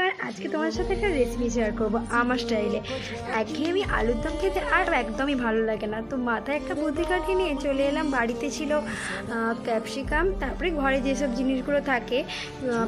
আর আজকে তোমার সাথে একটা রেসিপি শেয়ার করবো আমার স্টাইলে। একঘেয়েমি আলুর দম খেতে আর একদমই ভালো লাগে না, তো মাথায় একটা বুদ্ধি কাটিয়ে নিয়ে চলে এলাম। বাড়িতে ছিল ক্যাপসিকাম, তারপরে ঘরে যেসব জিনিসগুলো থাকে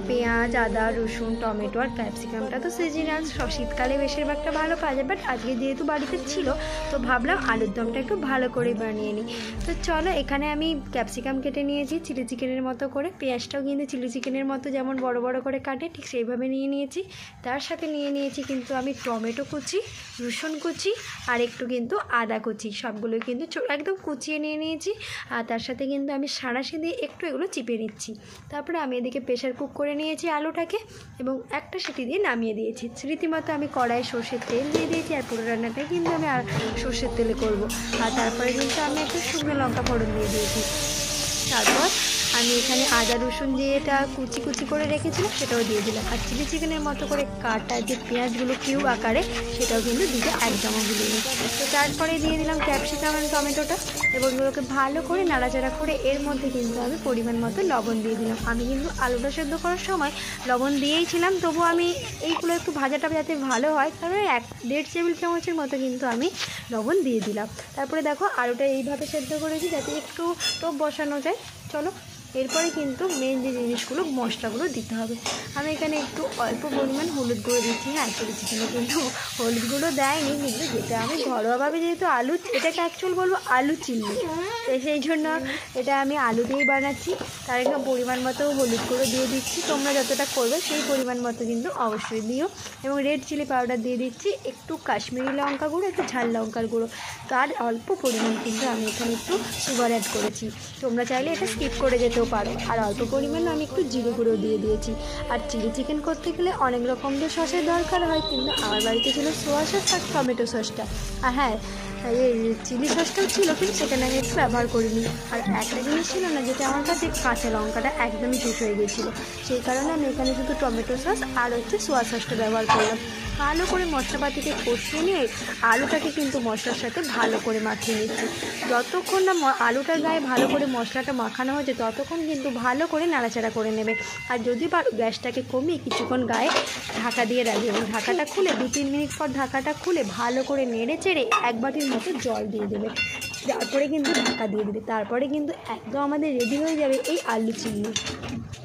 পেঁয়াজ, আদা, রসুন, টমেটো আর ক্যাপসিকামটা তো সিজনাল, শীতকালে বেশিরভাগটা ভালো পাওয়া যায়, বাট আজকে যেহেতু বাড়িতে ছিল তো ভাবলাম আলুর দমটা একটু ভালো করে বানিয়ে নিই। তো চলো, এখানে আমি ক্যাপসিকাম কেটে নিয়েছি চিলি চিকেনের মতো করে, পেঁয়াজটাও কিন্তু চিলি চিকেনের মতো যেমন বড় বড় করে কাটে ঠিক সেইভাবে নিয়ে নিয়েছি। তার সাথে নিয়ে নিয়েছি কিন্তু আমি টমেটো কুচি, রসুন কুচি আর একটু কিন্তু আদা কুচি, সবগুলোই কিন্তু একদম কুচিয়ে নিয়ে নিয়েছি। আর তার সাথে কিন্তু আমি সাঁড়াশি দিয়ে একটু এগুলো চিপে নিচ্ছি। তারপরে আমি এদিকে প্রেশার কুক করে নিয়েছি আলুটাকে এবং একটা সিটি দিয়ে নামিয়ে দিয়েছি। রীতিমতো আমি কড়াই সর্ষের তেল দিয়ে দিয়েছি, আর পুরো রান্নাটাই কিন্তু আমি সর্ষের তেলে করব। আর তারপরে কিন্তু আমি একটু শুকনো লঙ্কা ফোড়ন দিয়ে দিয়েছি। তারপর আমি এখানে আদা রসুন দিয়ে এটা কুচি কুচি করে রেখেছিলাম সেটাও দিয়ে দিলাম, আর চিলি চিকেনের মতো করে কাটা যে পেঁয়াজগুলো কিউব আকারে সেটাও কিন্তু দিতে একদমও ভুলিনি। তো তারপরে দিয়ে দিলাম ক্যাপসিকাম আর টমেটোটা এবং এগুলোকে ভালো করে নাড়াচাড়া করে এর মধ্যে কিন্তু আমি পরিমাণ মতো লবণ দিয়ে দিলাম। আমি কিন্তু আলুটা সেদ্ধ করার সময় লবণ দিয়েইছিলাম, তবু আমি এইগুলো একটু ভাজাটা যাতে ভালো হয় তাহলে 1.5 টেবিল চামচের মতো কিন্তু আমি লবণ দিয়ে দিলাম। তারপরে দেখো আলুটা এইভাবে সেদ্ধ করেছি যাতে একটু টোপ বসানো যায়। চলো, এরপরে কিন্তু মেন যে জিনিসগুলো মশলাগুলো দিতে হবে। আমি এখানে একটু অল্প পরিমাণ হলুদ গুঁড়ো দিচ্ছি। হ্যাঁ, চিলি চিকেনে কিন্তু হলুদ গুঁড়ো দেয়নি, কিন্তু যেটা আমি ঘরোয়াভাবে যেহেতু আলু, এটাকে অ্যাকচুয়াল বলবো আলু চিলি, তো সেই জন্য এটা আমি আলু দিয়েই বানাচ্ছি। তার একদম পরিমাণ মতো হলুদ গুঁড়ো দিয়ে দিচ্ছি, তোমরা যতটা করবে সেই পরিমাণ মতো কিন্তু অবশ্যই দিও। এবং রেড চিলি পাউডার দিয়ে দিচ্ছি, একটু কাশ্মীরি লঙ্কা গুঁড়ো, একটু ঝাল লঙ্কার গুঁড়ো, তার অল্প পরিমাণ কিন্তু আমি এখানে একটু সুগার অ্যাড করেছি। তোমরা চাইলে এটা স্কিপ করে যেতেও পারো। আর অল্প পরিমাণে আমি একটু জিরে গুঁড়ো দিয়ে দিয়েছি। আর চিলি চিকেন করতে গেলে অনেক রকম তো সসের দরকার হয়, কিন্তু আমার বাড়িতে ছিল সোয়া সস আর টমেটো সসটা। আর হ্যাঁ, এই চিলি সসটাও ছিল, কিন্তু সেখানে আমি একটু ব্যবহার করিনি। আর একটা জিনিস ছিল না, যেটা আমার কাছে কাঁচা লঙ্কাটা একদমই শেষ হয়ে গিয়েছিলো, সেই কারণে আমি এখানে শুধু টমেটো সস আর সোয়া সসটা ব্যবহার করলাম। ভালো করে মশলাপাতিকে কষিয়ে নিয়ে আলুটাকে কিন্তু মশলার সাথে ভালো করে মাখিয়ে নিচ্ছি। যতক্ষণ না আলুটার গায়ে ভালো করে মশলাটা মাখানো হয়েছে ততক্ষণ কিন্তু ভালো করে নাড়াচাড়া করে নেবে। আর যদি গ্যাসটাকে কমিয়ে কিছুক্ষণ গায়ে ঢাকা দিয়ে রাখবে এবং ঢাকাটা খুলে 2-3 মিনিট পর ঢাকাটা খুলে ভালো করে নেড়ে চেড়ে 1 বাটির মতো জল দিয়ে দেবে। তারপরে কিন্তু ঢাকা দিয়ে দেবে। তারপরে কিন্তু একদম আমাদের রেডি হয়ে যাবে এই আলু চিংড়ি।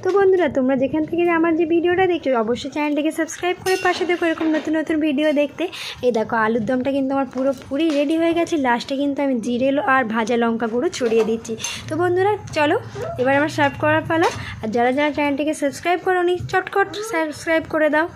তো বন্ধুরা, তোমরা যেখান থেকে আমার যে ভিডিওটা দেখছো অবশ্যই চ্যানেলটাকে সাবস্ক্রাইব করে পাশে দেখো এরকম নতুন নতুন ভিডিও দেখতে। এই দেখো আলুর দমটা কিন্তু আমার পুরোপুরি রেডি হয়ে গেছে। লাস্টে কিন্তু আমি জিরে আর ভাজা লঙ্কা গুঁড়ো ছড়িয়ে দিচ্ছি। তো বন্ধুরা চলো, এবার আমার সার্ভ করার পালা। আর যারা যারা চ্যানেলটাকে সাবস্ক্রাইব করোনি চটকট সাবস্ক্রাইব করে দাও।